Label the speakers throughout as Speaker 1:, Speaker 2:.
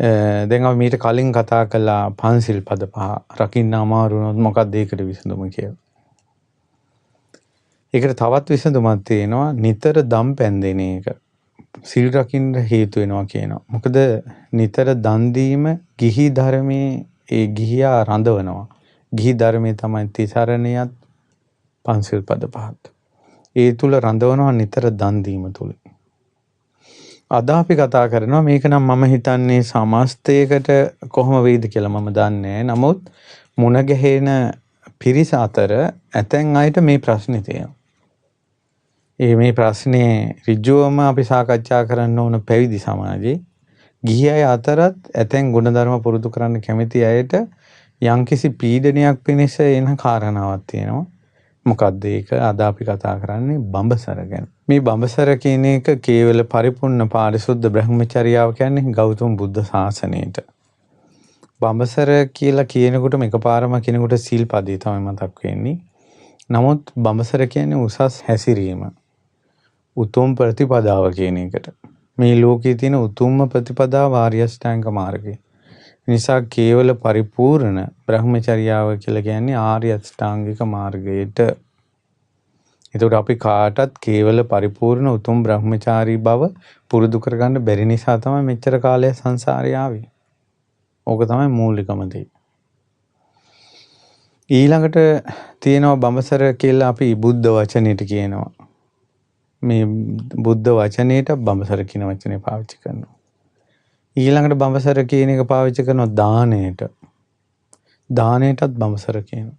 Speaker 1: දැන් අපි මීට කලින් කතා කළා පන්සිල් පද පහ රකින්න අමාරු වුණොත් මොකක්ද ඒකට විසඳුම කියලා. ඒකට තවත් විසඳුමක් තියෙනවා නිතර දම් පැන් දෙන එක. සිල් රකින්න හේතු වෙනවා කියනවා. මොකද නිතර දන් දීම ගිහි ධර්මයේ ඒ ගිහියා රඳවනවා. ගිහි ධර්මයේ තමයි තිසරණියත් පන්සිල් පද පහත්. ඒ තුල රඳවනවා නිතර දන් දීම තුල. අද අපි කතා කරනවා මේක නම් මම හිතන්නේ සමස්තයකට කොහොම වෙයිද කියලා මම දන්නේ නැහැ. නමුත් මුණ ගැහෙන පිරිස අතර ඇතැන් අයට මේ ප්‍රශ්නේ තියෙනවා. මේ ප්‍රශ්නේ ඍජුවම අපි සාකච්ඡා කරන්න ඕන පැවිදි සමාජයේ ගිහි අය අතරත් ඇතැන් ගුණධර්ම පුරුදු කරන්න කැමති අයට යම්කිසි පීඩනයක් පිණිස එන කාරණාවක් තියෙනවා. මොකක්ද ඒක? අද අපි කතා කරන්නේ බඹසර ගැන. මේ බඹසර කියන එක කේවල පරිපූර්ණ පාරිශුද්ධ බ්‍රහ්මචර්යාව කියන්නේ ගෞතම බුද්ධ ශාසනයට. බඹසර කියලා කියනකොට එකපාරම කෙනෙකුට සීල්පදේ තමයි මතක් වෙන්නේ. නමුත් බඹසර කියන්නේ උසස් හැසිරීම. උතුම් ප්‍රතිපදාව කියන එකට. මේ ලෝකයේ තියෙන උතුම්ම ප්‍රතිපදාව ආර්ය අෂ්ටාංග මාර්ගය. නිසා කේවල පරිපූර්ණ බ්‍රහ්මචර්යාව කියලා කියන්නේ ආර්ය අෂ්ටාංගික මාර්ගයට. ඒකට අපි කාටත් කේවල පරිපූර්ණ උතුම් බ්‍රහ්මචාරී බව පුරුදු කරගන්න බැරි නිසා තමයි මෙච්චර කාලය සංසාරේ ආවේ. ඕක තමයි මූලිකම දේ. ඊළඟට තියෙනවා බඹසර කියලා අපි බුද්ධ වචනයට කියනවා. මේ බුද්ධ වචනයට බඹසර කියන වචනේ පාවිච්චි කරනවා. ඊළඟට බඹසර කියන එක පාවිච්චි කරනවා දාණයට. දාණයටත් බඹසර කියනවා.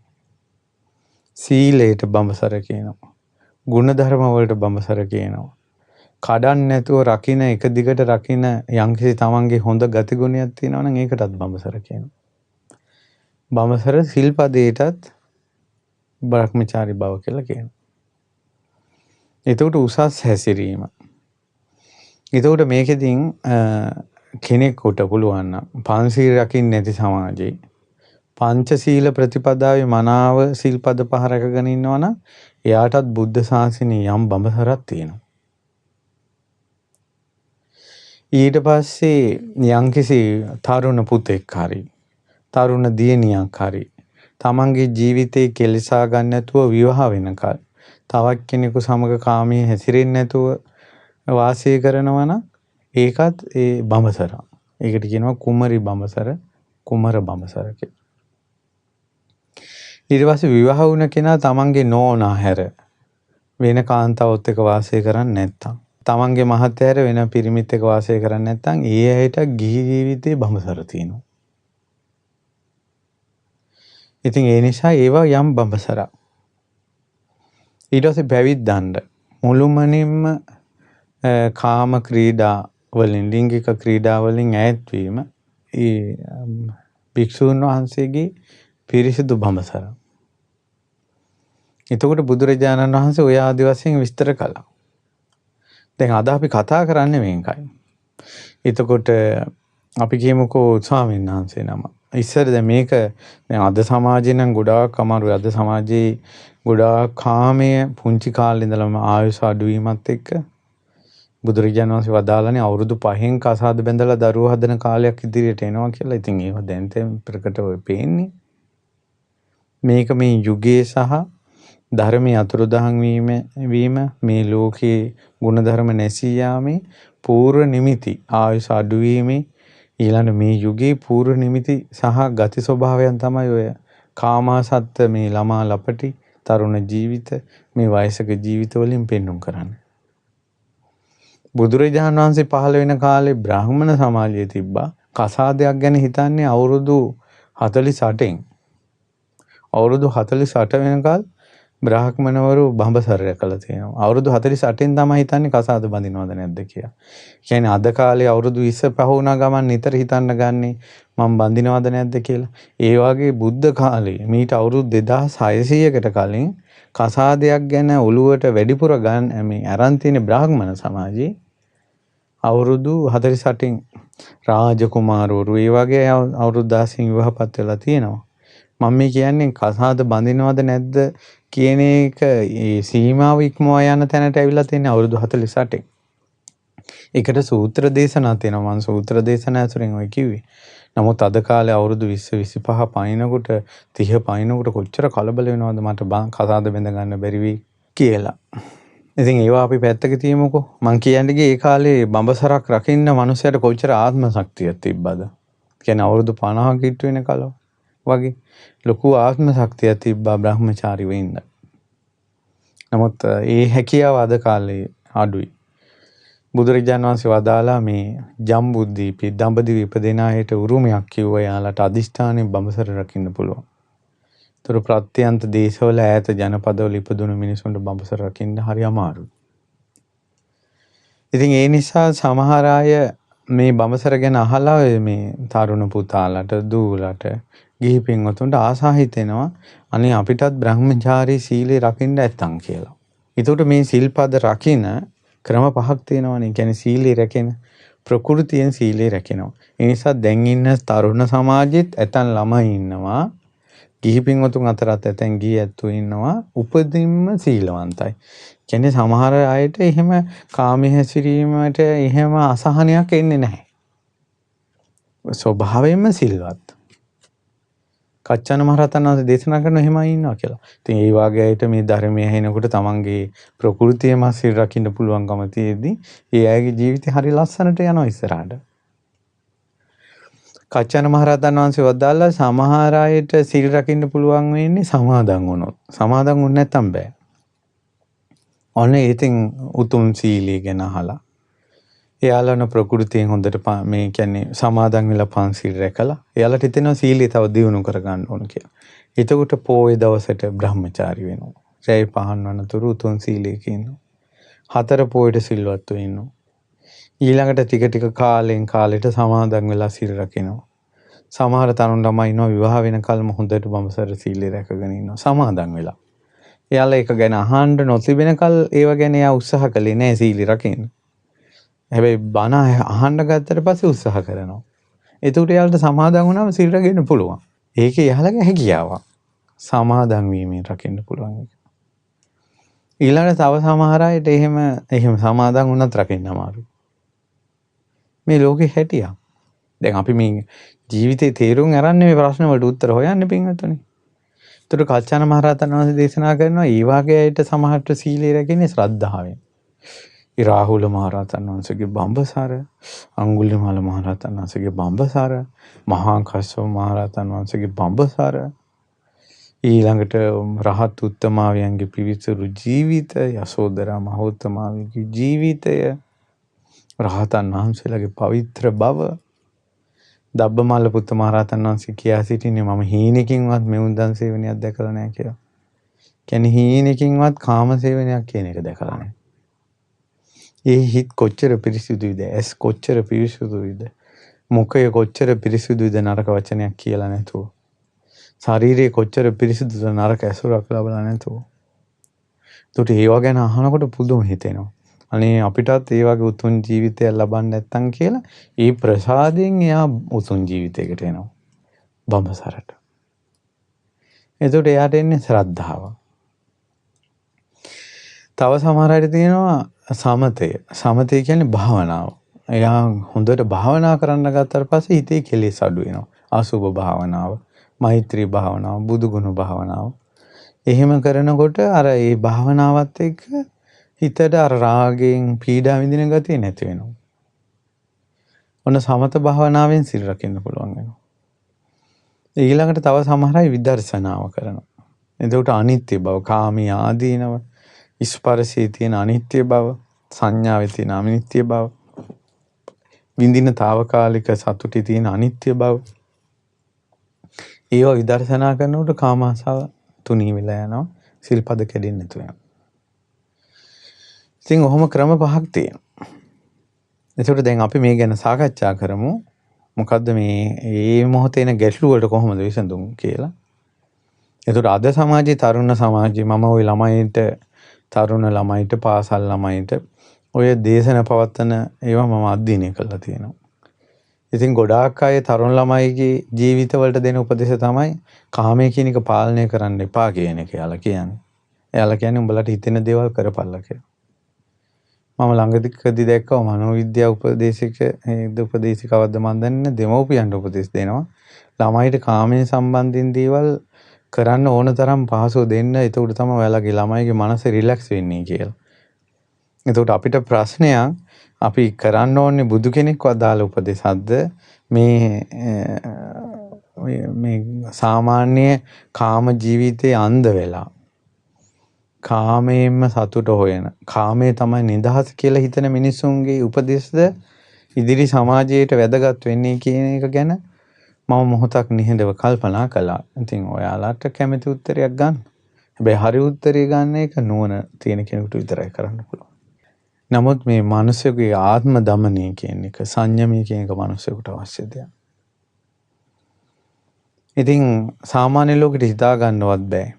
Speaker 1: සීලයට බඹසර කියනවා. ගුණධර්ම වලට බඹසර කියනවා. කඩන්න නැතුව රකින්න එක දිගට රකින්න යම්කිසි තමන්ගේ හොඳ ගතිගුණයක් තියෙනවා නම් ඒකටත් බඹසර කියනවා. බඹසර සිල්පදයටත් බ්‍රහ්මචාරී බව කියලා කියනවා. එතකොට උසස් හැසිරීම. එතකොට මේකෙදින් කෙනෙකුට පුළුවන් නම් පංචශීල රකින්න නැති සමාජයේ පංචශීල ප්‍රතිපදාවේ මනාව සිල්පද පහ රැකගෙන ඉන්නවා නම් එයාටත් බුද්ධ ශාසනයේ යම් බඹසරක් තියෙනවා. ඊට පස්සේ යම්කිසි තරුණ පුතෙක් හරි තරුණ දියණියක් හරි තමන්ගේ ජීවිතේ කෙලසා ගන්න නැතුව විවාහ වෙනකල් තවත් කෙනෙකු සමග කාමයේ හැසිරෙන්නේ නැතුව වාසය කරනවා නම් ඒකත් ඒ බඹසර. ඒකට කියනවා කුමරි බඹසර, කුමර බඹසර කියලා. ඊට පස්සේ විවාහ වුණ කෙනා තමන්ගේ නෝනා හැර වෙන කාන්තාවොත් එක්ක වාසය කරන්නේ නැත්තම්, තමන්ගේ මහත්ය හැර වෙන පිරිමිත් එක්ක වාසය කරන්නේ නැත්තම් ඒ ඇයිට ගිහි ජීවිතේ බඹසර තියෙනවා. ඉතින් ඒ නිසා ඒවා යම් බඹසරක්. ඊට පස්සේ පැවිද්දන්ට මුළුමනින්ම කාම ක්‍රීඩා වලින් ලිංගික ක්‍රීඩා වලින් ඈත් වීම ඒ භික්ෂුන් වහන්සේගේ පිරිසිදු බඹසර. එතකොට බුදුරජාණන් වහන්සේ ඔය ආදි වශයෙන් විස්තර කළා. දැන් අද අපි කතා කරන්නේ මේකයි. එතකොට අපි කියමුකෝ ස්වාමීන් වහන්සේ නම. ඉස්සර දැන් මේක දැන් අද සමාජේ නම් ගොඩාක් අමාරුයි. අද සමාජයේ ගොඩාක් කාමයේ පුංචි කාලේ ඉඳලම ආයුෂ අඩුවීමත් එක්ක බුදුරජාණන් වහන්සේ වදාළනේ අවුරුදු 5න් කසාද බැඳලා දරුවෝ හදන කාලයක් ඉදිරියට එනවා කියලා. ඉතින් ඒව දැන් ප්‍රකටව පේන්නේ. මේක මේ යුගයේ සහ ධර්මයේ අතුරුදහන් වීම මේ ලෝකේ ගුණධර්ම නැසී යාමේ පූර්ව නිමිති ආයුෂ අඩුවීමේ ඊළඟ මේ යුගයේ පූර්ව නිමිති සහ ගති ස්වභාවයන් තමයි ඔය කාමාසත්ත මේ ළමා ලපටි තරුණ ජීවිත මේ වයසක ජීවිත වලින් පෙන්눔 කරන්නේ. බුදුරජාණන් වහන්සේ පහළ වෙන කාලේ බ්‍රාහ්මණ සමාජයේ තිබ්බා කසාදයක් ගැන හිතන්නේ අවුරුදු 48න්. අවුරුදු 48 වෙනකල් බ්‍රාහ්මණවරු බඹසර රැකලා තියෙනවා. අවුරුදු 48න් තමයි හිතන්නේ කසාද බඳිනවද නැද්ද කියලා. කියන්නේ අද කාලේ අවුරුදු 20 පහ වුණා ගමන් නිතර හිතන්න ගන්නේ මම බඳිනවද නැද්ද කියලා. ඒ වගේ බුද්ධ කාලේ මීට අවුරුදු 2600කට කලින් කසාදයක් ගැන ඔළුවට වැඩිපුර ගන්න මේ අරන් තියෙන බ්‍රාහ්මණ සමාජයේ අවුරුදු 48න් රාජකුමාරවරු ඒ වගේ අවුරුදු 16න් විවාහපත් වෙලා තියෙනවා. මම මේ කියන්නේ කසාද බඳිනවද නැද්ද කියන එක ඒ සීමාව ඉක්මවා යන තැනට ඇවිල්ලා තියෙන අවුරුදු 48න්. ඒකට සූත්‍ර දේශනා තියෙනවා. මම සූත්‍ර දේශනා ඇසුරෙන් ඔය කිව්වේ. නමුත් අද කාලේ අවුරුදු 20 25 පයින්නකොට 30 පයින්නකොට කොච්චර කලබල වෙනවද මට කතාද බැඳ ගන්න බැරි වෙයි කියලා. ඉතින් ඒවා අපි පැත්තක තියමුකෝ. මං කියන්නේ ඒ කාලේ බඹසරක් රකින්න මිනිස්සුන්ට කොච්චර ආත්ම ශක්තියක් තිබ්බද? කියන්නේ අවුරුදු 50 කිට්ටු වෙන කල වගේ ලොකු ආත්ම ශක්තියක් තිබ්බා බ්‍රහ්මචාරී වෙන්න. නමුත් ඒ හැකියාව අද කාලේ අඩුයි. බුදුරජාණන් වහන්සේ වදාලා මේ ජම්බුද්දීපේ දඹදිව ඉපදෙන අයට උරුමයක් කිව්වා යාලට අදිෂ්ඨානෙන් බඹසර රකින්න පුළුවන්. ඒතර ප්‍රත්‍යන්ත දේශවල ඈත ජනපදවල ඉපදුණු මිනිසුන්ට බඹසර රකින්න හරි අමාරුයි. ඉතින් ඒ නිසා සමහර අය මේ බඹසර ගැන අහලා මේ තරුණ පුතාලට දූලට ගිහි පින්වතුන්ට ආසා හිතෙනවා අනේ අපිටත් බ්‍රහ්මචාරී සීලේ රකින්න නැත්තම් කියලා. ඒකට මේ සිල්පද රකින්න ක්‍රම පහක් තියෙනවානේ. කියන්නේ සීලේ රැකෙන ප්‍රകൃතියෙන් සීලේ රැකෙනවා. ඒ නිසා දැන් ඉන්න තරුණ සමාජෙත් ඇතන් ළමයි ඉන්නවා. ගිහි පින්වතුන් අතරත් ඇතන් ගිහි ඇත්තෝ ඉන්නවා. උපදින්ම සීලවන්තයි. කියන්නේ සමහර අයට එහෙම කාමයේ හැසිරීමට එහෙම අසහනයක් එන්නේ නැහැ. ස්වභාවයෙන්ම සිල්වත්. කච්චන මහරහතන් වහන්සේ දේශනා කරන එහෙමයි ඉන්නවා කියලා. ඉතින් ඒ වාගේ අයට මේ ධර්මයේ ඇහෙනකොට තමන්ගේ ප්‍රകൃතියම සිල් රකින්න පුළුවන්කම තියෙද්දි ඒ අයගේ ජීවිතේ හරි ලස්සනට යනවා ඉස්සරහට. කච්චන මහරහතන් වහන්සේ වදාළා සමහර අයට සිල් රකින්න පුළුවන් වෙන්නේ සමාදන් වුණොත්. සමාදන් වුණ නැත්නම් බෑ. ඔන්නේ ඉතින් උතුම් සීලී ගැන අහලා එයාලන ප්‍රകൃතියෙන් හොඳට මේ කියන්නේ සමාදන් වෙලා පන්සිල් රැකලා එයාලට හිතෙනවා සීලය තව දියුණු කරගන්න ඕන කියලා. එතකොට පොයේ දවසට බ්‍රහ්මචාරී වෙනවා. රැයි පහන් වනතුරු උතුම් සීලයක ඉන්නවා. 4 පොයට සිල්වත් වෙනවා. ඊළඟට ටික ටික කාලෙන් කාලෙට සමාදන් වෙලා සිල් රකිනවා. සමහර තරුණ ළමයි ඉන්නවා විවාහ වෙනකල්ම හොඳට බඹසර සීලය රැකගෙන ඉන්නවා සමාදන් වෙලා. එයාලා ඒක ගැන අහන්න නොතිබෙනකල් ඒව ගැන එයා උත්සාහ කළේ නෑ සීලය රකින්න. හැබැයි බණ අහන්න ගත්තට පස්සේ උත්සාහ කරනවා. එතකොට එයාලට සමාදන් වුණාම සිල් රැකෙන්න පුළුවන්. ඒකේ එයාලගේ හැකියාවක්. සමාදන් වීමෙන් රකින්න පුළුවන් එක. ඊළඟට තව සමහර අයට එහෙම සමාදන් වුණත් රකින්න අමාරුයි. මේ ලෝකේ හැටියක්. දැන් අපි මේ ජීවිතේ තේරුම් අරන් මේ ප්‍රශ්න වලට උත්තර හොයන්නේ පින්වතුනි. ඒතර කච්චන මහරහතන් වහන්සේ දේශනා කරනවා ඒ වාගේ අයට සමහරට සීලය රැකෙන්නේ ශ්‍රද්ධාවෙන්. රාහුල මහරහතන් වහන්සේගේ බඹසර, අඟුලිමාල මහරහතන් වහන්සේගේ බඹසර, මහා කස්සප මහරහතන් වහන්සේගේ බඹසර, ඊළඟට රහත් උත්තමාවියන්ගේ පිවිතුරු ජීවිතය, යසෝදරා මහෝත්තමාවියන්ගේ ජීවිතය, රහතන් වහන්සේලාගේ පවිත්‍ර බව, දබ්බමල්ල පුත්ත මහරහතන් වහන්සේ කියා සිටින්නේ මම හීනකින්වත් මෙවුන්දන් සේවනයක් දැකලා නැහැ කියලා. කියන්නේ හීනකින්වත් කාම සේවනයක් කියන එක දැකලා නැහැ. ඒ හිත් කොච්චර පිරිසිදුයිද, ඇස් කොච්චර පිරිසිදුයිද, මුඛය කොච්චර පිරිසිදුයිද නරක වචනයක් කියලා නැතුව, ශරීරය කොච්චර පිරිසිදුද නරක ඇසුරක් ලබලා නැතුව. ඒකට ඒවා ගැන අහනකොට පුදුම හිතෙනවා. අනේ අපිටත් ඒ වගේ උතුම් ජීවිතයක් ලබන්න නැත්තම් කියලා ඒ ප්‍රසාදයෙන් එයා උතුම් ජීවිතයකට එනවා බඹසරට. ඒකට එයාට එන්නේ ශ්‍රද්ධාව. තව සමහර අය තියෙනවා සමතය. සමතය කියන්නේ භාවනාව. එයා හොඳට භාවනා කරන්න ගත්තාට පස්සේ හිතේ කෙලෙස් අඩු වෙනවා. අසුභ භාවනාව, මෛත්‍රී භාවනාව, බුදුගුණ භාවනාව. එහෙම කරනකොට අර ඒ භාවනාවත් එක්ක හිතට අර රාගයෙන් පීඩා විඳින ගතිය නැති වෙනවා. ඔන්න සමත භාවනාවෙන් සිල් රකින්න පුළුවන් වෙනවා. ඊළඟට තව සමහර අය විදර්ශනාව කරනවා. එතකොට අනිත්‍ය බව, කාමී ආදීනව, ස්පර්ශයේ තියෙන අනිත්‍ය බව, සංඥාවේ තියෙන අනිත්‍ය බව, විඳින తాවකාලික සතුටේ තියෙන අනිත්‍ය බව. ඒව විදර්ශනා කරනකොට කාම ආසාව තුනී වෙලා යනවා. සිල්පද කැඩෙන්නේ නැතු වෙනවා. ඉතින් ඔහොම ක්‍රම පහක් තියෙනවා. එතකොට දැන් අපි මේ ගැන සාකච්ඡා කරමු. මොකද්ද මේ මොහොතේ එන ගැටලු වලට කොහොමද විසඳුම් කියලා. එතකොට අද සමාජයේ තරුණ සමාජයේ මම ওই ළමයින්ට, තරුණ ළමයින්ට, පාසල් ළමයින්ට ඔය දේශන පවත්තන ඒවා මම අධ්‍යයනය කරලා තියෙනවා. ඉතින් ගොඩාක් අය තරුණ ළමයිගේ ජීවිතවලට දෙන උපදේශ තමයි කාමයේ කියන එක පාලනය කරන්න එපා කියන එක. එයාලා කියන්නේ උඹලට හිතෙන දේවල් කරපල්ලා කියලා. මම ළඟදි දැක්කව මනෝවිද්‍යා උපදේශකවද්ද මන් දන්නේ දෙමව්පියන්ට උපදෙස් දෙනවා. ළමයිට කාමයේ සම්බන්ධින් දේවල් කරන්න ඕන තරම් පහසුව දෙන්න. එතකොට තමයි ඔයාලගේ ළමයිගේ මනස රිලැක්ස් වෙන්නේ කියලා. එතකොට අපිට ප්‍රශ්නයක් අපි කරන්න ඕනේ බුදු කෙනෙක් වදාළ උපදේශයක්ද මේ සාමාන්‍ය කාම ජීවිතයේ අන්ධ වෙලා කාමයෙන්ම සතුට හොයන කාමයේ තමයි නිදහස කියලා හිතන මිනිසුන්ගේ උපදේශද ඉදිරි සමාජයට වැදගත් වෙන්නේ කියන එක ගැන මම මොහොතක් නිහඬව කල්පනා කළා. ඉතින් ඔයාලට කැමති උත්තරයක් ගන්න. හැබැයි හරි උත්තරය ගන්න එක නුවණ තියෙන කෙනෙකුට විතරයි කරන්න පුළුවන්. නමුත් මේ මිනිස්සුගේ ආත්ම දමනය කියන එක සංයමය කියන එක මිනිස්සුන්ට අවශ්‍ය දෙයක්. ඉතින් සාමාන්‍ය ලෝකෙට හිතා ගන්නවත් බෑ.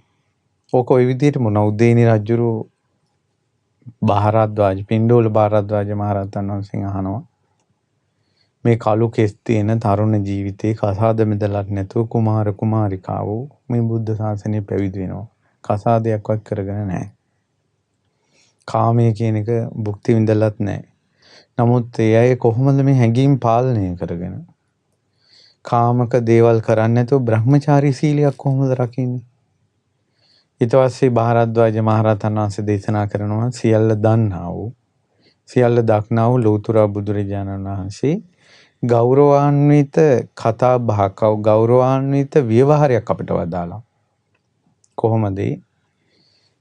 Speaker 1: ඕක ওই විදිහට මොන උදේනි රජුරු බාහරද්වාජ පින්ඩෝල බාහරද්වාජ මහරහතන් වහන්සේ අහනවා මේ කලු කෙස් තියෙන තරුණ ජීවිතේ කසාද මෙදලක් නැතුව කුමාර කුමාරිකාවෝ මේ බුද්ධ ශාසනය පැවිදි වෙනවා. කසාදයක්වත් කරගෙන නැහැ. කාමයේ කියන එක භුක්ති විඳලත් නැහැ. නමුත් ඒ අය කොහොමද මේ හැඟීම් පාලනය කරගෙන කාමක දේවල් කරන්නේ නැතුව බ්‍රහ්මචාරී සීලයක් කොහොමද රකින්නේ? ඊට පස්සේ බාහරද්වාජ මහරහතන් වහන්සේ දේශනා කරනවා සියල්ල දන්නා වූ සියල්ල දක්නා වූ ලෞතර බුදුරජාණන් වහන්සේ ගෞරවාන්විත කතා බහක් ගෞරවාන්විත ව්‍යවහාරයක් අපිට වදාලා. කොහොමද?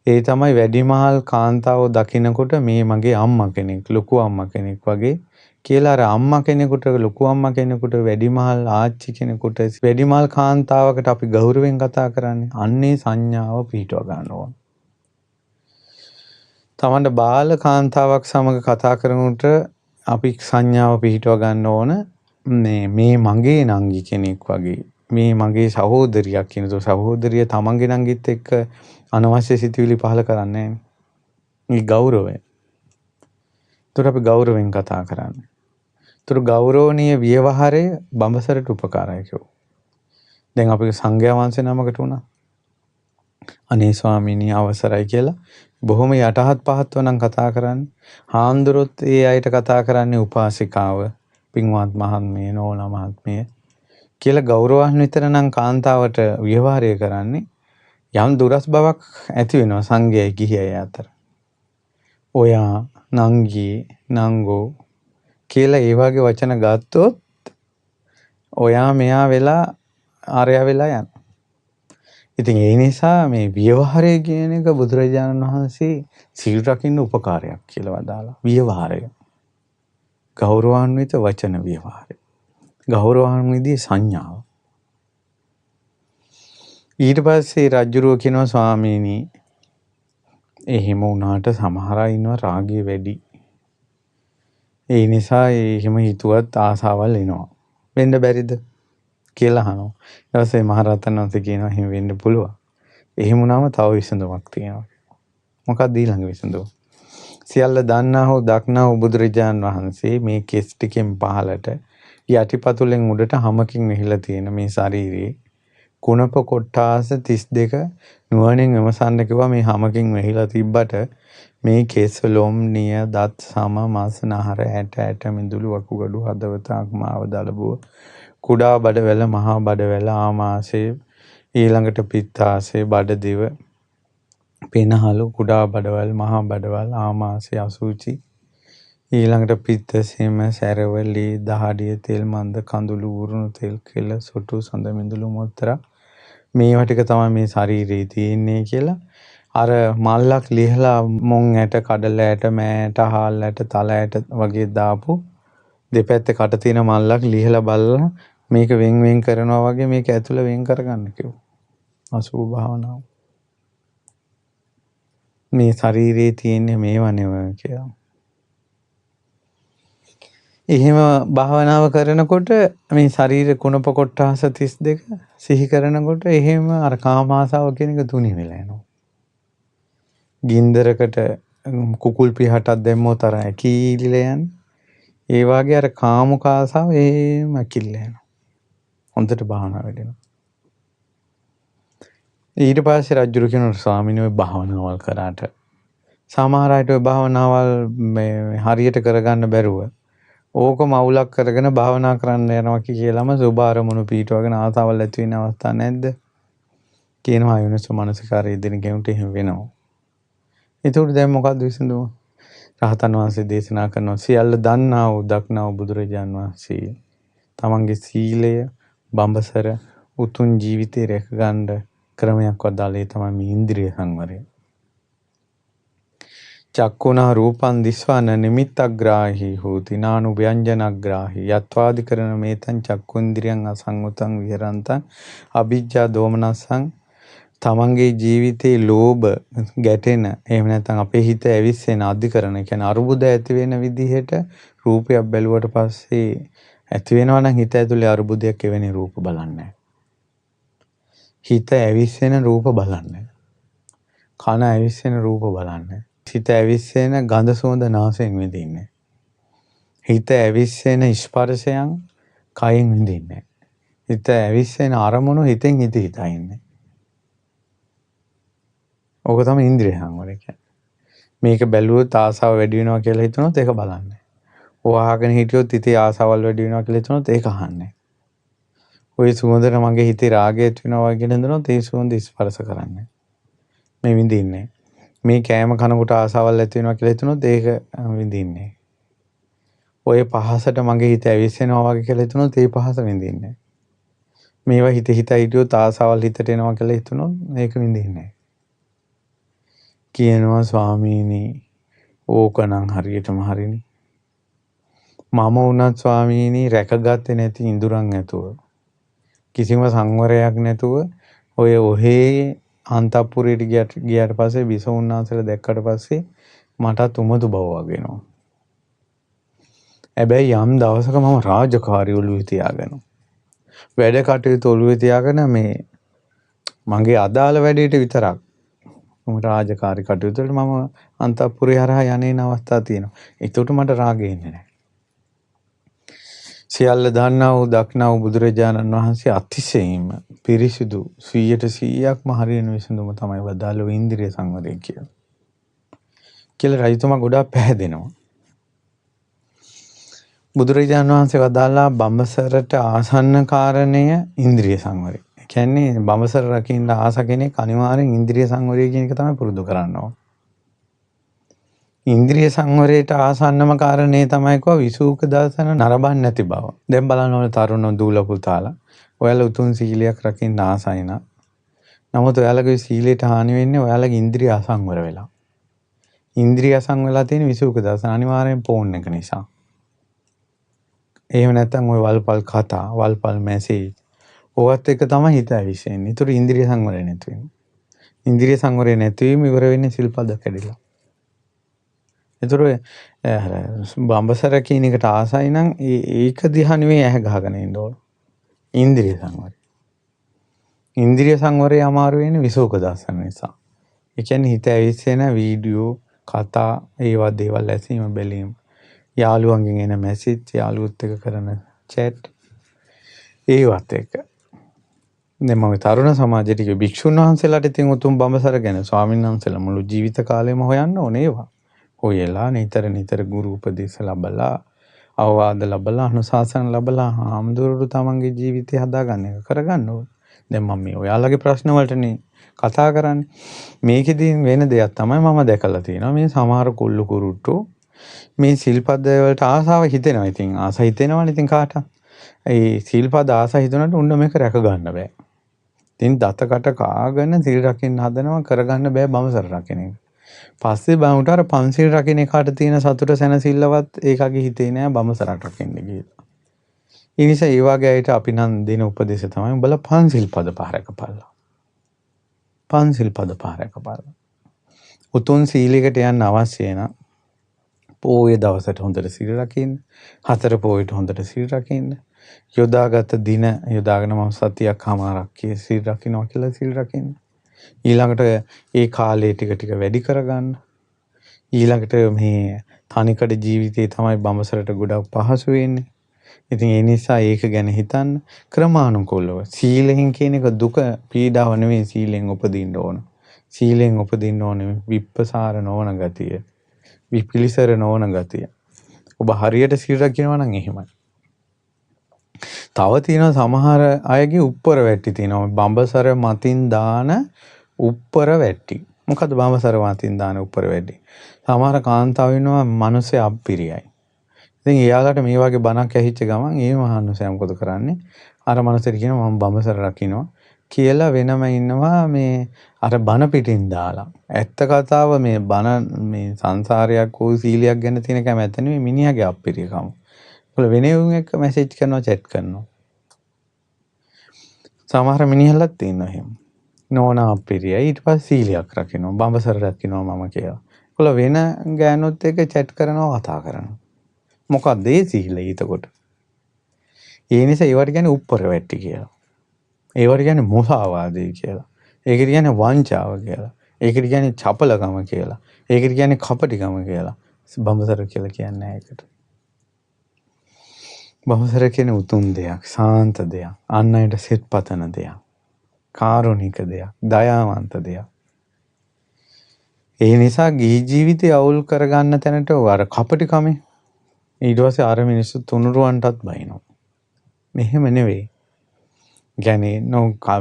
Speaker 1: ඒ තමයි වැඩිමහල් කාන්තාව දකින්නකොට මේ මගේ අම්මා කෙනෙක් ලොකු අම්මා කෙනෙක් වගේ කියලා අර අම්මා කෙනෙකුට ලොකු අම්මා කෙනෙකුට වැඩිමහල් ආච්චි කෙනෙකුට වැඩිමහල් කාන්තාවකට අපි ගෞරවයෙන් කතා කරන්නේ. අන්නේ සංඥාව පිහිටව ගන්න ඕන. තමන්ට බාල කාන්තාවක් සමග කතා කරනකොට අපි සංඥාව පිහිටව ගන්න ඕන. මේ මගේ නංගි කෙනෙක් වගේ මේ මගේ සහෝදරියක් කියනතෝ සහෝදරිය තමන්ගේ නංගිත් එක්ක අනවශ්‍ය සිතුවිලි පහල කරන්නේ නැහැ. මේ ගෞරවය. ඒතර අපි ගෞරවයෙන් කතා කරන්නේ. ඒතර ගෞරවණීය ව්‍යවහාරය බඹසරට උපකාරයි කියෝ. දැන් අපි සංඝයා වහන්සේ නමකට උනා. අනේ ස්වාමීනි අවසරයි කියලා බොහොම යටහත් පහත්ව නම් කතා කරන්නේ. හාමුදුරුවොත් ඒ අයට කතා කරන්නේ උපාසිකාව, පින්වත් මහත්මිය, නෝනා මහත්මිය කියලා ගෞරවාන්විත නම් කාන්තාවට ව්‍යවහාරය කරන්නේ. යම් දුරස් බවක් ඇති වෙනවා සංඝයයි ගිහියයි අතර. ඔයා නංගි නංගෝ කියලා ඒ වගේ වචන ගත්තොත් ඔයා මෙයා වෙලා ආරයා වෙලා යනවා. ඉතින් ඒ නිසා මේ ව්‍යවහාරය කියන එක බුදුරජාණන් වහන්සේ සීල් රකින්න උපකාරයක් කියලා වදාලා. ව්‍යවහාරය. ගෞරවාන්විත වචන ව්‍යවහාරය. ගෞරවාන්විත සංඥාව. ඊට පස්සේ රජුරෝ කියනවා ස්වාමීනි එහෙම වුණාට සමහර අය ඉන්නවා රාගය වැඩි. ඒ නිසා එහෙම හිතුවත් ආසාවල් එනවා. වෙන්න බැරිද කියලා අහනවා. ඊට පස්සේ මහරහතන් වහන්සේ කියනවා එහෙම වෙන්න පුළුවන්. එහෙම වුණාම තව විසඳුමක් තියෙනවා. මොකක්ද ඊළඟ විසඳුම? සියල්ල දන්නා හෝ දක්නා වූ බුදුරජාන් වහන්සේ මේ කෙස් ටිකෙන් පහලට යටිපතුලෙන් උඩට හමකින් වෙහිලා තියෙන මේ ශරීරයේ කුණප කොට්ටාස 32 නුවණින් විමසන්න කිව්වා මේ හැමකින් වෙහිලා තිබ්බට මේ කේස් ලොම් නිය දත් සම මාස නහර ඇට මිදුළු වකුගඩු හදවත අක්මාව දලබුව කුඩා බඩවැල මහා බඩවැල ආමාශය ඊළඟට පිත්තාශය බඩදිව පෙනහළු කුඩා බඩවැල් මහා බඩවැල් ආමාශය අසුචි ඊළඟට පිත්තසෙම සැරවලි දහඩිය තෙල් මන්ද කඳුළු උරුණු තෙල් කෙල සොටු සඳ මිදුළු මුත්‍රා මේවා ටික තමයි මේ ශරීරයේ තියෙන්නේ කියලා අර මල්ලක් ලිහලා මොන් ඇට කඩල ඇට මෑට හාල් ඇට තල ඇට වගේ දාපු දෙපැත්තේ කට තියෙන මල්ලක් ලිහලා බලලා මේක වෙන් කරනවා වගේ මේක ඇතුළ වෙන් කරගන්න කිව්වා. අසුභ භාවනාව. මේ ශරීරයේ තියෙන්නේ මේවා නෙවෙයි කියලා. එහෙම භාවනාව කරනකොට මේ ශරීර කුණප කොට්ටාස 32 සිහි කරනකොට එහෙම අර කාම ආසාව කියන එක තුනී වෙලා යනවා. ගින්දරකට කුකුල් පිහටක් දැම්මොත් අර ඇකිලිලා යන්නේ. ඒ වගේ අර කාමුක ආසාව එහෙම ඇකිලිලා යනවා. හොඳට භාවනා වැඩෙනවා. ඊට පස්සේ රජුරු කියනවා ස්වාමීන් වහන්සේ භාවනාවල් කරාට සමහර අයට ඔය භාවනාවල් මේ හරියට කරගන්න බැරුව ඕකම අවුලක් කරගෙන භාවනා කරන්න යනවා කියලාම සුභ අරමුණු පීඨවගෙන ආසාවල් ඇති වෙන අවස්ථා නැද්ද? කියනවා යෝනිසෝ මනසිකාරය දෙන කෙනෙකුට එහෙම වෙනවා. ඒකට දැන් මොකද්ද විසඳුම? රහතන් වහන්සේ දේශනා කරනවා සියල්ල දන්නා වූ දක්නා වූ බුදුරජාන් වහන්සේ තමන්ගේ සීලය බඹසර උතුම් ජීවිතේ රැක ගන්න ක්‍රමයක් වදාළේ තමයි මේ ඉන්ද්‍රිය සංවරය. චක්කුණා රූපං දිස්වාන නිමිත්තග්‍රාහි හෝති නානු ව්‍යංජනග්‍රාහි යත්වාදිකරණ මේතං චක්කුන්ද්‍රියං අසංගතං විහරන්තං අවිජ්ජා දෝමනස්සං තමන්ගේ ජීවිතේ ලෝභ ගැටෙන එහෙම නැත්නම් අපේ හිත ඇවිස්සෙන අධිකරණ කියන්නේ අරුබුද ඇති වෙන විදිහට රූපයක් බැලුවට පස්සේ ඇති වෙනවා නම් හිත ඇතුලේ අරුබුදයක් එවැනි රූප බලන්නේ හිත ඇවිස්සෙන රූප බලන්නේ කන ඇවිස්සෙන රූප බලන්නේ හිත ඇවිස්සෙන ගඳ සුවඳ නාසයෙන් විඳින්නේ හිත ඇවිස්සෙන ස්පර්ශයන් කයෙන් විඳින්නේ හිත ඇවිස්සෙන අරමුණු හිතෙන් හිතා ඉන්නේ ඕක තමයි ඉන්ද්‍රිය සංවරය කියන්නේ. මේක බැලුවොත් ආසාව වැඩි වෙනවා කියලා හිතනොත් ඒක බලන්නේ. ඔයාගෙන හිටියොත් හිතේ ආසාවල් වැඩි වෙනවා කියලා හිතනොත් ඒක අහන්නේ. ওই සුවඳට මගේ හිතේ රාගය ඇති වෙනවා කියලා හිතනොත් ඒ සුවඳ ස්පර්ශ කරන්නේ. මේ විඳින්නේ. මේ කෑම කනකොට ආසාවල් ඇති වෙනවා කියලා හිතනොත් ඒක විඳින්නේ. ඔය පහසට මගේ හිත ඇවිස්සෙනවා වගේ කියලා හිතනොත් ඒ පහස විඳින්නේ. මේවා හිත හිටියොත් ආසාවල් හිතට එනවා කියලා හිතනොත් ඒක විඳින්නේ. කියනවා ස්වාමීනි ඕකනම් හරියටම හරිනේ මම වුණත් ස්වාමීනි රැකගත්තේ නැති ඉඳුරන් ඇතුව කිසිම සංවරයක් නැතුව ඔය ඔහේ අන්තපුරයට ගියාට පස්සේ බිසෝන්නාන්සලා දැක්කට පස්සේ මටත් උමතු බව වගේනවා හැබැයි යම් දවසක මම රාජකාරී ඔළුවේ තියාගෙන වැඩ කටයුතු ඔළුවේ තියාගෙන මේ මගේ අදාළ වැඩේට විතරක් රාජකාරී කටයුතු වලට මම අන්තපුරේ හරහා යන්නේන අවස්ථා තියෙනවා. ඒකට මට රාගෙ එන්නේ නැහැ. සියල්ල දන්නා වූ දක්නා වූ බුදුරජාණන් වහන්සේ අතිශයින්ම පිරිසිදු 100%ක්ම හරියන විසඳුම තමයි වදාළෝ ඉන්ද්‍රිය සංවරය කියලා. කියලා රජතුමා ගොඩාක් පැහැදෙනවා. බුදුරජාණන් වහන්සේ වදාළා බඹසරට ආසන්න කාරණය ඉන්ද්‍රිය සංවරය. කියන්නේ බඹසර රකින්න ආස කෙනෙක් අනිවාර්යෙන් ඉන්ද්‍රිය සංවරය කියන එක තමයි පුරුදු කරන්න ඕන. ඉන්ද්‍රිය සංවරයට ආසන්නම කාරණේ තමයි කව විසූක දර්ශන නරඹන්නේ නැති බව. දැන් බලන්න ඕනේ තරුණ දූල පුතාලා. ඔයාලා උතුම් සීලයක් රකින්න ආසයි නා. නමුත් ඔයාලගේ සීලයට හානි වෙන්නේ ඔයාලගේ ඉන්ද්‍රිය අසංවර වෙලා. ඉන්ද්‍රිය අසංවර වෙලා තියෙන විසූක දර්ශන අනිවාර්යෙන් ෆෝන් එක නිසා. එහෙම නැත්නම් ওই වල්පල් කතා, වල්පල් මැසේජ් ඕවත් එක තමයි හිත ඇවිස්සෙන්නේ. ඒතර ඉන්ද්‍රිය සංවරය නැති වෙනවා. ඉන්ද්‍රිය සංවරය නැතිවීම ඉවර වෙන්නේ සිල්පද කැඩිලා. ඒතර බඹසර කියන එකට ආසයි නම් ඒක දිහා නෙවෙයි ඇහ ගහගෙන ඉන්න ඕන. ඉන්ද්‍රිය සංවරය. ඉන්ද්‍රිය සංවරය අමාරු වෙන්නේ විසෝක දර්ශන නිසා. ඒ කියන්නේ හිත ඇවිස්සෙන වීඩියෝ, කතා, ඒවා දේවල් ඇසීම බැලීම. යාළුවන්ගෙන් එන මැසේජ්, යාළුවොත් එක්ක කරන chat ඒවත් එක්ක දැන් මම තරුණ සමාජයට කිය භික්ෂුන් වහන්සේලාට ඉතින් උතුම් බඹසර ගැන ස්වාමීන් වහන්සේලා මුළු ජීවිත කාලෙම හොයන්න ඕනේ ඒවා. හොයලා නිතර ගුරු උපදේශ ලැබලා අවවාද ලැබලා අනුශාසන ලැබලා හාමුදුරුවෝ තමන්ගේ ජීවිතය හදාගන්න එක කරගන්න ඕනේ. දැන් මම මේ ඔයාලගේ ප්‍රශ්න වලටනේ කතා කරන්නේ. මේකෙදී වෙන දෙයක් තමයි මම දැකලා තියෙනවා. මේ සමහර කුල්ලු කුරුට්ටෝ මේ සිල්පද වලට ආසාව හිතෙනවා. ඉතින් ආස හිතෙනවනේ ඉතින් කාට. ඒ සිල්පද ආස හිතනට උන්න මේක රැක ගන්න බෑ. ඉතින් දතකට කාගෙන සිල් රකින්න හදනවා කරගන්න බෑ බඹසර රකින්න එක. පස්සේ බමුණට අර පන්සිල් රකින්න එකට තියෙන සතුට සැනසෙල්ලවත් ඒකගේ හිතේ නෑ බඹසර රකින්න කියලා. ඒ නිසා ඒ වගේ අයට අපි නම් දෙන උපදේශය තමයි උඹලා පන්සිල් පද පහරකපල්ලා. පන්සිල් පද පහරකපල්ලා. උතුම් සීලයකට යන්න අවශ්‍ය නම් පොයේ දවසට හොඳට සිල් රකින්න, හතර පොයට හොඳට සිල් රකින්න, යොදාගත දින යොදාගෙන මම සතියක්මාරක් සිල් රකින්නවා කියලා සිල් රකින්න. ඊළඟට ඒ කාලේ ටික වැඩි කරගන්න. ඊළඟට මේ තනිකඩ ජීවිතේ තමයි බඹසරට ගොඩක් පහසු වෙන්නේ. ඉතින් ඒ නිසා ඒක ගැන හිතන්න ක්‍රමානුකූලව. සීලෙන් කියන එක දුක පීඩාව නෙවෙයි සීලෙන් උපදින්න ඕන. සීලෙන් උපදින්න ඕනේ විප්පසාර නොවන ගතිය. විපිලිසර නොවන ගතිය. ඔබ හරියට සීල් රකින්නවා නම් එහෙමයි. තව තියෙනවා සමහර අයගේ උප්පර වැට්ටි තියෙනවා. බඹසර මතින් දාන උප්පර වැට්ටි. මොකද්ද බඹසර මතින් දාන උප්පර වැට්ටි? සමහර කාන්තාව ඉන්නවා මිනිස්සේ අප්පිරියයි. ඉතින් එයාලට මේ වගේ බණක් ඇහිච්ච ගමන් ඒ මහනුසයා මොකද කරන්නේ? අර මනුස්සයට කියනවා මම බඹසර රකින්නවා කියලා වෙනම ඉන්නවා මේ අර බණ පිටින් දාලා. ඇත්ත කතාව මේ බණ මේ සංසාරයක් හෝ සීලයක් ගැන තියෙන කැමැත්ත නෙමෙයි මිනිහාගේ අප්පිරියකම. ඒගොල්ලෝ වෙනෙවුන් එක්ක මැසේජ් කරනවා chat කරනවා. සමහර මිනිහලත් තියෙනවා එහෙම. නෝනා අප්පිරියයි ඊට පස්සේ සීලයක් රකින්නවා බඹසර රකින්නවා මම කියලා. ඒගොල්ලෝ වෙන ගෑනොත් එක්ක chat කරනවා කතා කරනවා. මොකක්ද ඒ සීලය ඊටකොට? ඒ නිසා ඒවට කියන්නේ උප්පර වැට්ටි කියලා. ඒවට කියන්නේ මොසාවාදී කියලා. ඒකට කියන්නේ වංචාව කියලා. ඒකට කියන්නේ චපලකම කියලා. ඒකට කියන්නේ කපටිකම කියලා. බඹසර කියලා කියන්නේ නැහැ ඒකට. බඹසර කියන්නේ උතුම් දෙයක්, සාන්ත දෙයක්, අන් අයට සෙත් පතන දෙයක්, කාරුණික දෙයක්, දයාවන්ත දෙයක්. ඒ නිසා ගිහි ජීවිතය අවුල් කරගන්න තැනට අර කපටිකමේ ඊට පස්සේ අර මිනිස්සු තුනුරුවන්ටත් බයිනවා. මෙහෙම නෙවෙයි. කියන්නේ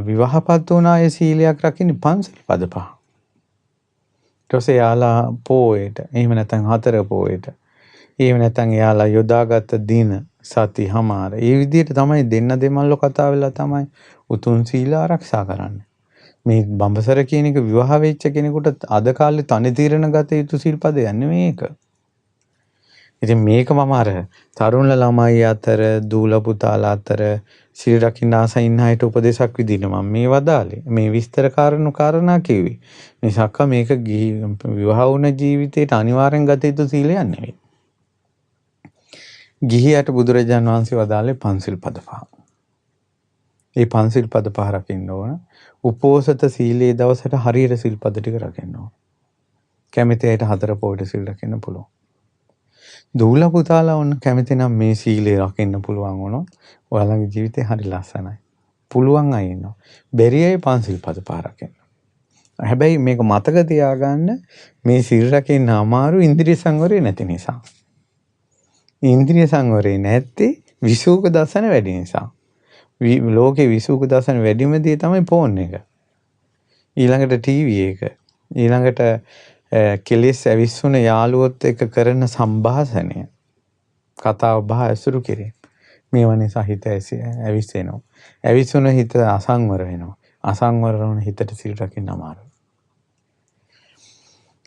Speaker 1: විවාහපත් වුණා ඒ සීලයක් රකින්නේ පන්සල් පද පහ. ඊට පස්සේ යාලා පොයට, එහෙම නැත්නම් හතර පොයට. එහෙම නැත්නම් යාලා යොදාගත් දින සති හමාර. ඒ විදිහට තමයි දෙන්න දෙමල්ලෝ කතා වෙලා තමයි උතුම් සීල ආරක්ෂා කරන්නේ. මේ බඹසර කියන එක විවාහ වෙච්ච කෙනෙකුට අද කාලේ තනි తీරන ගත යුතු සිල්පදයක් නෙමෙයි ඒක. ඉතින් මේක මම අර තරුණ ළමයි අතර දූල පුතාලා අතර සිල් රකින්න ආසයින් අයට උපදේශක් විදිහට මම මේ වදාලේ. මේ විස්තර කාරණා කිව්වේ. මිසක් මේක විවාහ වුණ ජීවිතේට අනිවාර්යෙන් ගත යුතු සීලයක් නෙවෙයි. ගිහියට බුදුරජාන් වහන්සේ වදාළේ පන්සිල් පද පහ. ඒ පන්සිල් පද පහ රකින්න ඕන. උපෝසත සීලයේ දවසට හරියට සිල්පද ටික රකින්න ඕන. කැමති අයට හතර පොයට සිල් රකින්න පුළුවන්. දූල පුතාලා වුණ කැමති නම් මේ සීලය රකින්න පුළුවන් වුණොත් ඔයාලගේ ජීවිතේ හරි ලස්සනයි. පුළුවන් අය ඉන්නවා. බැරි අය පන්සිල් පද පහ රකින්න. හැබැයි මේක මතක තියාගන්න මේ සිල් රකින්න අමාරු ඉන්ද්‍රිය සංවරය නැති නිසා. ඉන්ද්‍රිය සංවරය නැත්තේ විසුක දසන වැඩි නිසා. ලෝකේ විසුක දසන වැඩිම දේ තමයි ෆෝන් එක. ඊළඟට ටීවී එක. ඊළඟට කෙලෙස් ඇවිස්සුන යාළුවොත් එක්ක කරන සංഭാෂණය. කතාව බහ ඇසුරු කිරීම. මේවා නිසා හිත ඇවිස්සෙනවා. ඇවිස්සුන හිත අසංවර වෙනවා. අසංවර වුණ හිතට සිල් රකින්න අමාරුයි.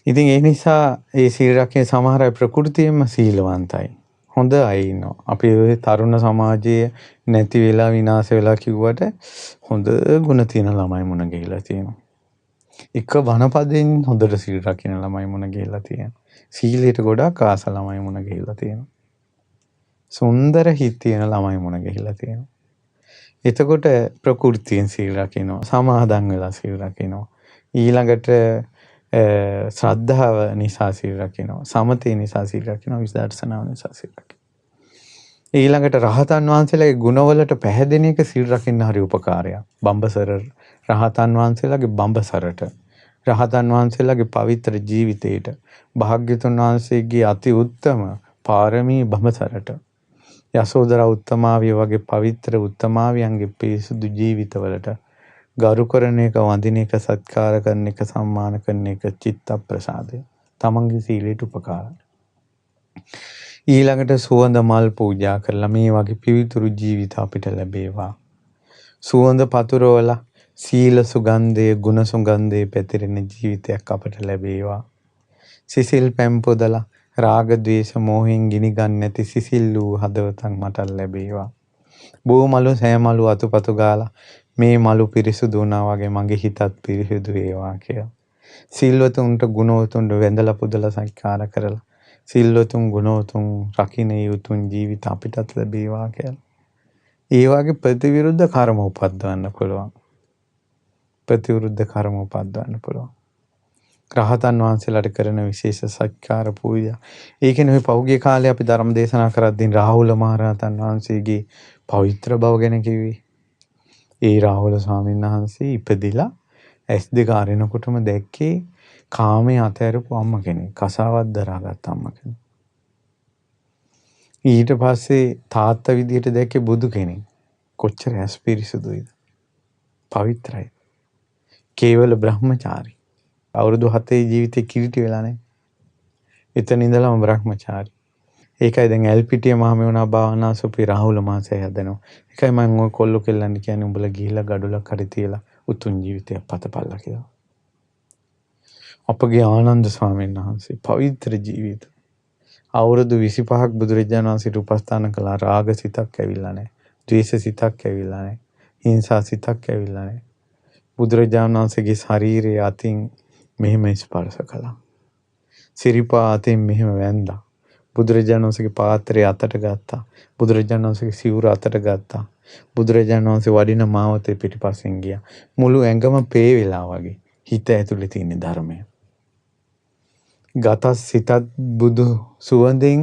Speaker 1: ඉතින් ඒ නිසා ඒ සිල් රකින්න සමහර අය ප්‍රകൃතියෙන්ම සීලවන්තයි. හොඳ අය ඉන්නවා. අපි තරුණ සමාජයේ නැති වෙලා විනාශ වෙලා කිව්වට හොඳ ගුණ තියෙන ළමයි මුණ ගිහිලා තියෙනවා. එක වනපදෙන් හොඳට සීල් රකින්න ළමයි මුණ ගිහිලා තියෙනවා. සීලයට ගොඩක් ආස ළමයි මුණ ගිහිලා තියෙනවා. සුන්දර හිත තියෙන ළමයි මුණ ගිහිලා තියෙනවා. එතකොට ප්‍රകൃතියෙන් සීල් රකින්නවා. සමාදන් වෙලා සීල් රකින්නවා. ඊළඟට ශ්‍රද්ධාව නිසා සීල් රකින්නවා. සමතේ නිසා සීල් රකින්නවා. විදර්ශනාව නිසා සීල් රකින්නවා. ඊළඟට රහතන් වහන්සේලාගේ ගුණවලට පැහැදෙන එක සීල් රකින්න හරි උපකාරයක්. බඹසර රහතන් වහන්සේලාගේ බඹසරට, රහතන් වහන්සේලාගේ පවිත්‍ර ජීවිතයට, භාග්‍යතුන් වහන්සේගේ අති උත්තම පාරමී බඹසරට, යසෝදරා උත්තමාවිය වගේ පවිත්‍ර උත්තමාවියන්ගේ පිරිසුදු ජීවිතවලට ගරු කරන එක, වඳින එක, සත්කාර කරන එක, සම්මාන කරන එක චිත්ත ප්‍රසාදය. තමන්ගේ සීලයට උපකාරයි. ඊළඟට සුවඳ මල් පූජා කරලා මේ වගේ පිවිතුරු ජීවිත අපිට ලැබේවා. සුවඳ පතුරවලා සීල සුගන්ධයේ, ගුණ සුගන්ධයේ පැතිරෙන ජීවිතයක් අපට ලැබේවා. සිසිල් පැම් පොදලා රාග ద్వේෂ මෝහෙන් ගිනි ගන්න නැති සිසිල් වූ හදවතක් මට ලැබේවා. බෝමලු සෑමලු අතුපතු ගාලා මේ මලු පිරිසුදු වුණා වගේ මගේ හිතත් පිරිසුදු වේවා කියලා. සිල්වතුන්ට ගුණවතුන්ට වැඳලා පුදලා සත්කාර කරලා සිල්වතුන් ගුණවතුන් රකින්න යුතුන් ජීවිත අපිටත් ලැබේවා කියලා. ඒ වගේ ප්‍රතිවිරුද්ධ කර්ම උපද්දවන්න පුළුවන්. ප්‍රතිවිරුද්ධ කර්ම උපද්දවන්න පුළුවන්. රහතන් වහන්සේලාට කරන විශේෂ සත්කාර පූජා. ඒ කියන්නේ මේ පෞගිය කාලේ අපි ධර්ම දේශනා කරද්දී රාහුල මහරහතන් වහන්සේගේ පවිත්‍ර බව ගැන කිව්වේ. ඒ රාහුල ස්වාමීන් වහන්සේ ඉපදිලා ඇස් දෙක අරිනකොටම දැක්කේ කාමයේ අතහැරපු අම්ම කෙනෙක්. කසාවත් දරාගත් අම්ම කෙනෙක්. ඊට පස්සේ තාත්තා විදියට දැක්කේ බුදු කෙනෙක්. කොච්චර ඇස් පිරිසුදුයිද? පවිත්‍රයි. කේවල බ්‍රහ්මචාරි. අවුරුදු 7 ජීවිතේ කිලිටි වෙලා නැහැ. එතන ඉඳලාම බ්‍රහ්මචාරි. ඒකයි දැන් එල්පිටිය මහමෙවුනා භාවනාසුපි රාහුල මාසය හදනවා. ඒකයි මම ඔය කොල්ල කෙල්ලන් කියන්නේ උඹලා ගිහිල්ලා ගඩොලක් හරි තියලා උතුම් ජීවිතයක් පතපල්ලා කියලා. අපගේ ආනන්ද ස්වාමීන් වහන්සේ පවිත්‍ර ජීවිත. අවුරුදු 25ක් බුදුරජාණන් වහන්සේට උපස්ථාන කළා. රාග සිතක් ඇවිල්ලා නැහැ. ද්වේෂ සිතක් ඇවිල්ලා නැහැ. හිංසා සිතක් ඇවිල්ලා නැහැ. බුදුරජාණන් වහන්සේගේ ශරීරයේ අතින් මෙහෙම ස්පර්ශ කළා. සිරිපා අතින් මෙහෙම වැන්දා. බුදුරජාණන් වහන්සේගේ පාත්‍රය අතට ගත්තා. බුදුරජාණන් වහන්සේගේ සිවුර අතට ගත්තා. බුදුරජාණන් වහන්සේ වඩින මාවතේ පිටිපස්සෙන් ගියා. මුළු ඇඟම පේ වෙලා වගේ. හිත ඇතුලේ තියෙන ධර්මය. ගත සිතත් බුදු සුවඳින්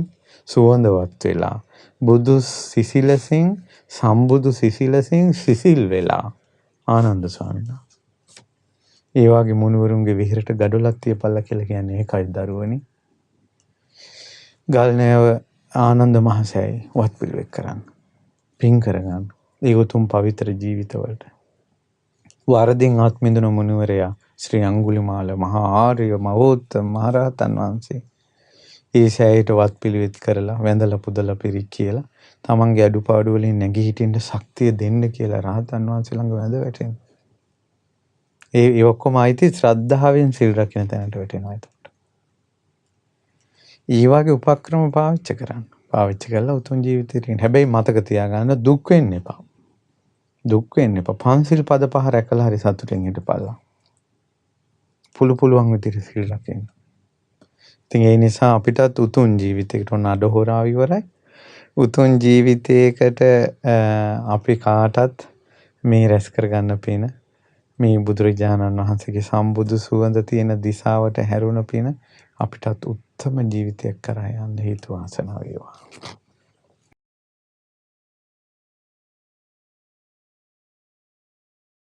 Speaker 1: සුවඳවත් වෙලා. බුදු සිසිලසින් සම්බුදු සිසිලසින් සිසිල් වෙලා. ආනන්ද ස්වාමීන් වහන්සේ. ඒ වගේ මුනිවරුන්ගේ විහෙරට ගඩොලක් තියපල්ලා කියලා කියන්නේ ඒකයි දරුවනි. ගල්නෑව ආනන්ද මහසෑයි වත් පිළිවෙත් කරන්න. පින් කරගන්න. ඒ උතුම් පවිත්‍ර ජීවිතවලට. වරදින් ආත්මින්දුන මුනිවරයා ශ්‍රී අඟුලිමාල මහා ආර්ය මහෝත්තම මහරහතන් වහන්සේ ඒ සෑයට වත් පිළිවෙත් කරලා වැඳලා පුදලා පිරික් කියලා තමන්ගේ අඩුපාඩු වලින් නැගී හිටින්න ශක්තිය දෙන්න කියලා රහතන් වහන්සේ ළඟ වැඳ වැටෙනවා. ඒ ඔක්කොම ආйти ශ්‍රද්ධාවෙන් සිල් රකින්න තැනට වැටෙනවා එතකොට. ඊ වගේ උපක්‍රම පාවිච්චි කරන්න. පාවිච්චි කරලා උතුම් ජීවිතේට ඉන්න. හැබැයි මතක තියාගන්න දුක් වෙන්න එපා. දුක් වෙන්න එපා. පන්සිල් පද පහ රැකලා හරි සතුටින් හිටපල්ලා. පුළුවන් විදිහට සිල් රකින්න. ඉතින් ඒ නිසා අපිටත් උතුම් ජීවිතයකට ඔන්න අඩහොරාව ඉවරයි. උතුම් ජීවිතයකට අපි කාටත් මේ රැස් කරගන්න පින මේ බුදුරජාණන් වහන්සේගේ සම්බුදු සුවඳ තියෙන දිශාවට හැරුණ පින අපිටත් උත්තම ජීවිතයක් කරා යන්න හේතු වාසනා වේවා.